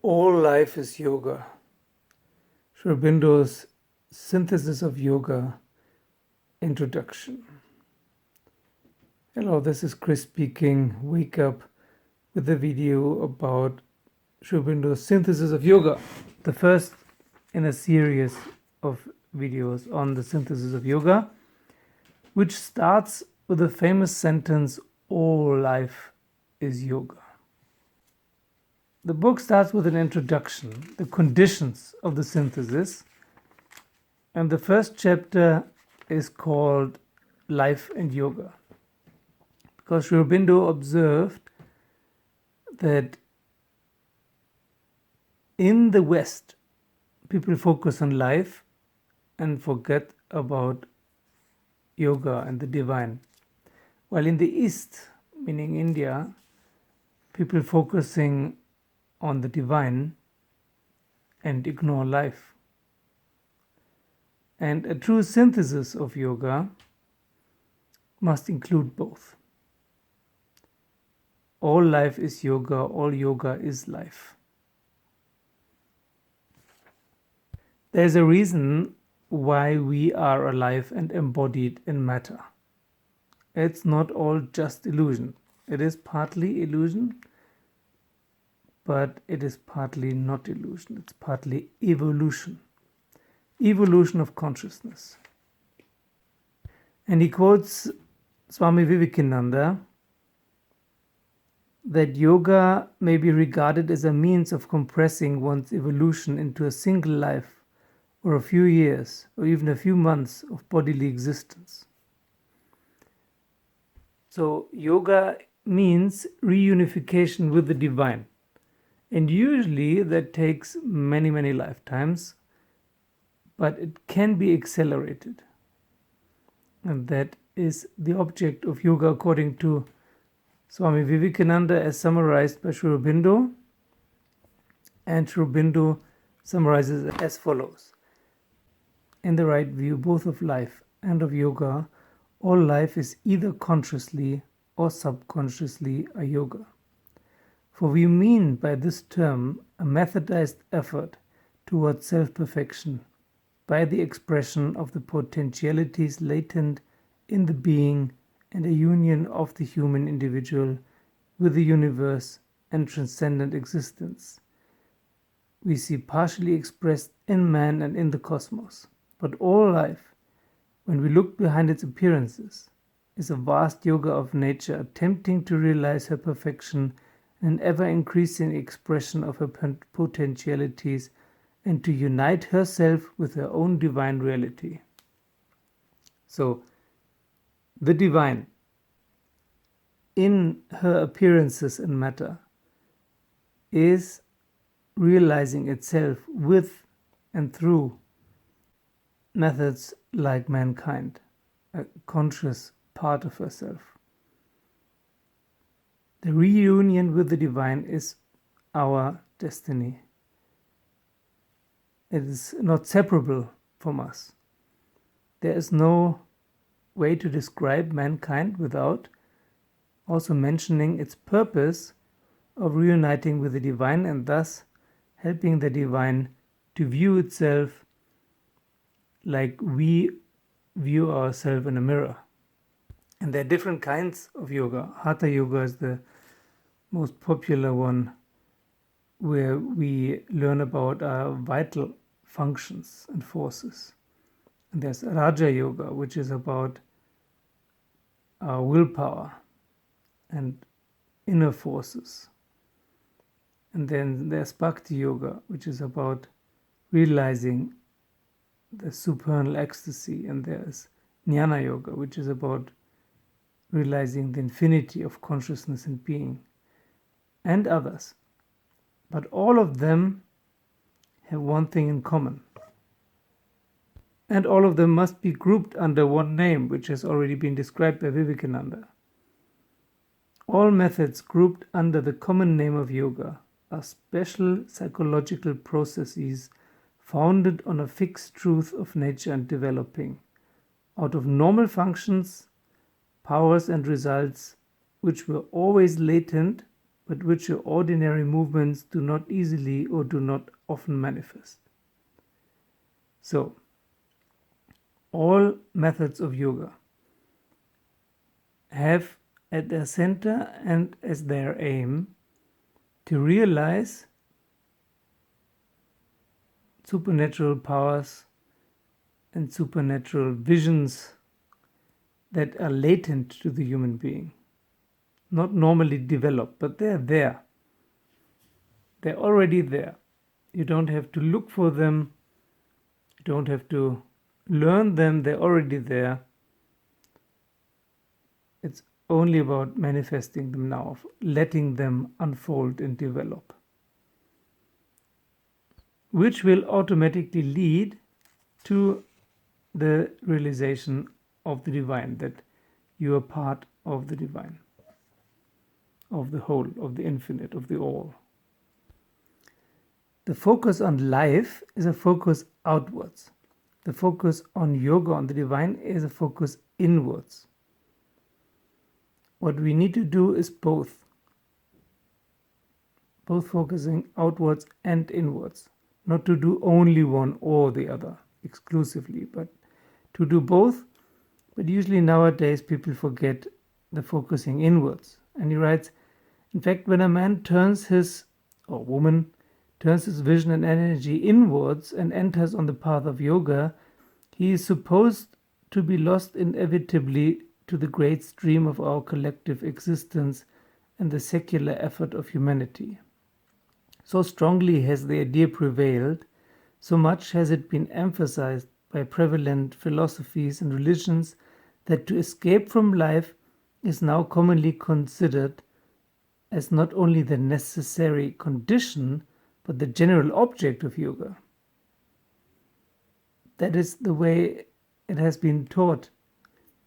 All life is yoga. Sri Aurobindo's Synthesis of Yoga Introduction. Hello, this is Chris speaking. Wake up with a video about Sri Aurobindo's Synthesis of Yoga, the first in a series of videos on the synthesis of yoga, which starts with the famous sentence, all life is yoga. The book starts with an introduction, the conditions of the synthesis, and the first chapter is called Life and Yoga. Because Sri Aurobindo observed that in the West, people focus on life and forget about yoga and the divine. While in the East, meaning India, people focusing on the divine and ignore life. And a true synthesis of yoga must include both. All life is yoga, all yoga is life. There's a reason why we are alive and embodied in matter. It's not all just illusion. It is partly illusion, but it is partly not illusion. It's partly evolution. Evolution of consciousness. And he quotes Swami Vivekananda that yoga may be regarded as a means of compressing one's evolution into a single life or a few years or even a few months of bodily existence. So yoga means reunification with the divine. And usually that takes many, many lifetimes, but it can be accelerated. And that is the object of yoga according to Swami Vivekananda as summarized by Sri Aurobindo. And Sri Aurobindo summarizes it as follows. In the right view both of life and of yoga, all life is either consciously or subconsciously a yoga. For we mean by this term a methodized effort towards self-perfection by the expression of the potentialities latent in the being and a union of the human individual with the universe and transcendent existence. We see partially expressed in man and in the cosmos. But all life, when we look behind its appearances, is a vast yoga of nature attempting to realize her perfection in an ever-increasing expression of her potentialities and to unite herself with her own divine reality. So, the divine, in her appearances in matter, is realizing itself with and through methods like mankind, a conscious part of herself. The reunion with the divine is our destiny. It is not separable from us. There is no way to describe mankind without also mentioning its purpose of reuniting with the divine and thus helping the divine to view itself like we view ourselves in a mirror. And there are different kinds of yoga. Hatha yoga is the most popular one, where we learn about our vital functions and forces. And there's Raja yoga, which is about our willpower and inner forces. And then there's Bhakti yoga, which is about realizing the supernal ecstasy, and there's Jnana yoga, which is about realizing the infinity of consciousness and being, and others. But all of them have one thing in common. And all of them must be grouped under one name, which has already been described by Vivekananda. All methods grouped under the common name of yoga are special psychological processes founded on a fixed truth of nature and developing, out of normal functions, powers and results which were always latent but which your ordinary movements do not easily or do not often manifest. So, all methods of yoga have at their center and as their aim to realize supernatural powers and supernatural visions that are latent to the human being. Not normally developed, but they're there. They're already there. You don't have to look for them. You don't have to learn them. They're already there. It's only about manifesting them now, letting them unfold and develop, which will automatically lead to the realization of the divine, that you are part of the divine, of the whole, of the infinite, of the all. The focus on life is a focus outwards. The focus on yoga, on the divine, is a focus inwards. What we need to do is both focusing outwards and inwards. Not to do only one or the other exclusively, but to do both. But usually nowadays people forget the focusing inwards. And he writes, in fact, when a man or woman turns his vision and energy inwards and enters on the path of yoga, he is supposed to be lost inevitably to the great stream of our collective existence and the secular effort of humanity. So strongly has the idea prevailed, so much has it been emphasized by prevalent philosophies and religions, that to escape from life is now commonly considered as not only the necessary condition, but the general object of yoga. That is the way it has been taught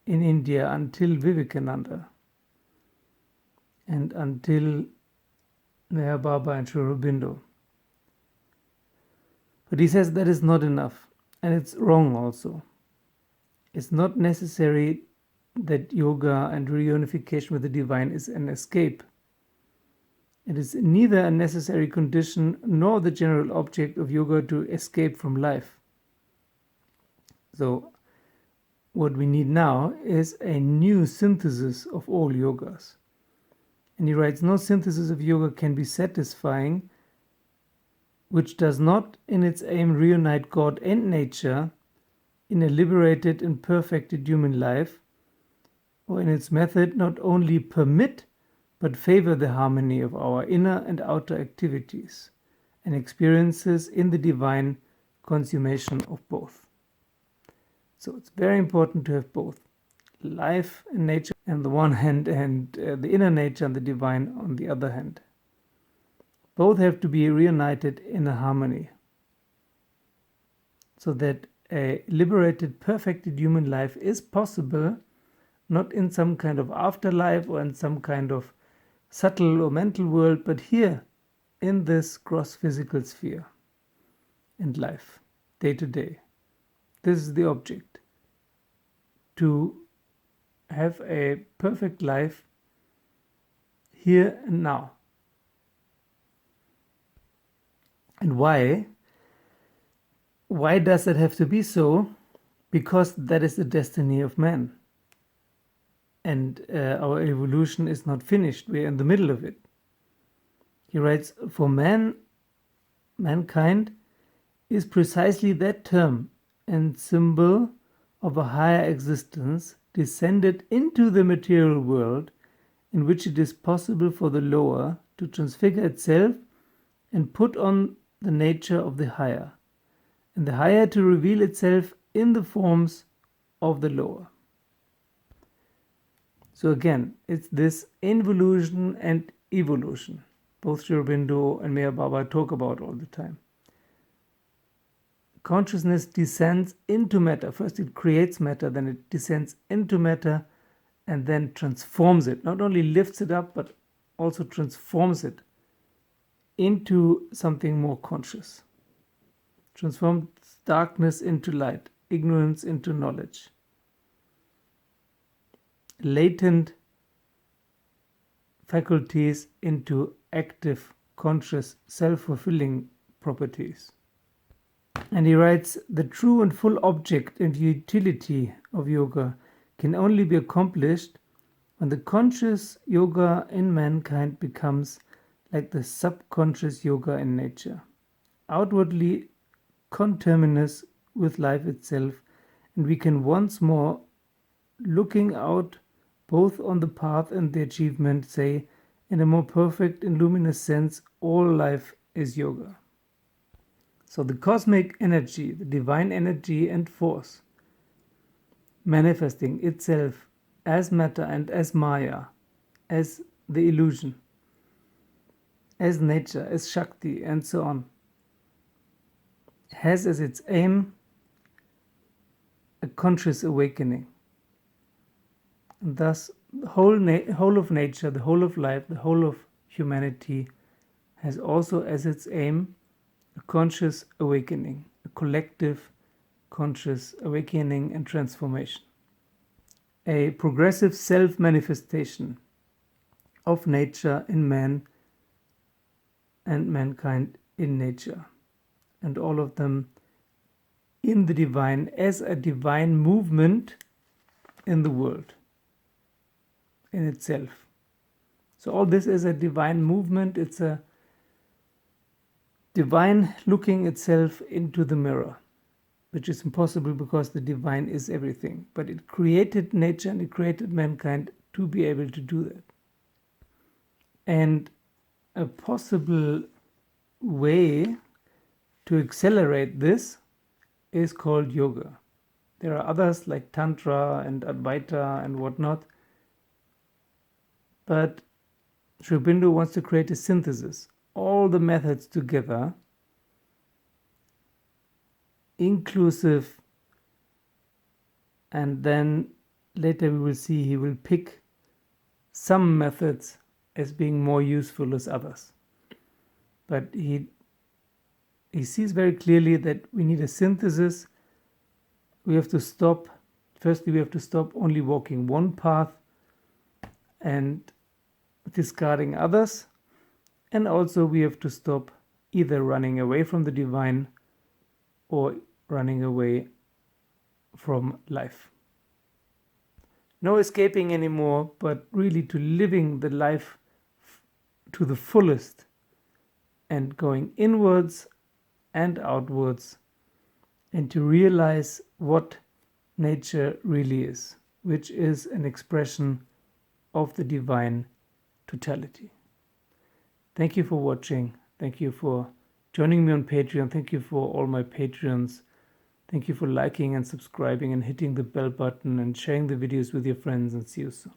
in India until Vivekananda and until Meher Baba and Sri Aurobindo. But he says that is not enough, and it's wrong also. It's not necessary that yoga and reunification with the divine is an escape. It is neither a necessary condition nor the general object of yoga to escape from life. So, what we need now is a new synthesis of all yogas. And he writes, no synthesis of yoga can be satisfying which does not in its aim reunite God and nature in a liberated and perfected human life, or in its method not only permit but favor the harmony of our inner and outer activities and experiences in the divine consummation of both. So it's very important to have both life and nature on the one hand and the inner nature and the divine on the other hand. Both have to be reunited in a harmony so that a liberated, perfected human life is possible, not in some kind of afterlife or in some kind of subtle or mental world, but here in this gross physical sphere and life, day to day. This is the object, to have a perfect life here and now. And why? Why does it have to be so? Because that is the destiny of man. And our evolution is not finished. We are in the middle of it. He writes, for mankind is precisely that term and symbol of a higher existence descended into the material world, in which it is possible for the lower to transfigure itself and put on the nature of the higher, and the higher to reveal itself in the forms of the lower. So again, it's this involution and evolution. Both Sri Aurobindo and Meher Baba talk about all the time. Consciousness descends into matter. First it creates matter, then it descends into matter and then transforms it. Not only lifts it up, but also transforms it into something more conscious. Transforms darkness into light, ignorance into knowledge. Latent faculties into active, conscious, self-fulfilling properties. And he writes, the true and full object and utility of yoga can only be accomplished when the conscious yoga in mankind becomes like the subconscious yoga in nature, outwardly conterminous with life itself, and we can once more, looking out both on the path and the achievement, say, in a more perfect and luminous sense, all life is yoga. So the cosmic energy, the divine energy and force, manifesting itself as matter and as Maya, as the illusion, as nature, as Shakti, and so on, has as its aim a conscious awakening. And thus, the whole of nature, the whole of life, the whole of humanity has also as its aim a conscious awakening, a collective conscious awakening and transformation. A progressive self-manifestation of nature in man and mankind in nature, and all of them in the divine as a divine movement in the world in itself. So all this is a divine movement. It's a divine looking itself into the mirror, which is impossible because the divine is everything. But it created nature and it created mankind to be able to do that. And a possible way to accelerate this is called yoga. There are others like Tantra and Advaita and whatnot. But Sri Aurobindo wants to create a synthesis, all the methods together, inclusive, and then later we will see he will pick some methods as being more useful as others. But he sees very clearly that we need a synthesis. We have to stop, firstly we have to stop only walking one path and discarding others, and also we have to stop either running away from the divine or running away from life. No escaping anymore, but really to living the life to the fullest and going inwards and outwards, and to realize what nature really is, which is an expression of the divine totality. Thank you for watching. Thank you for joining me on Patreon. Thank you for all my Patreons. Thank you for liking and subscribing and hitting the bell button and sharing the videos with your friends, and see you soon.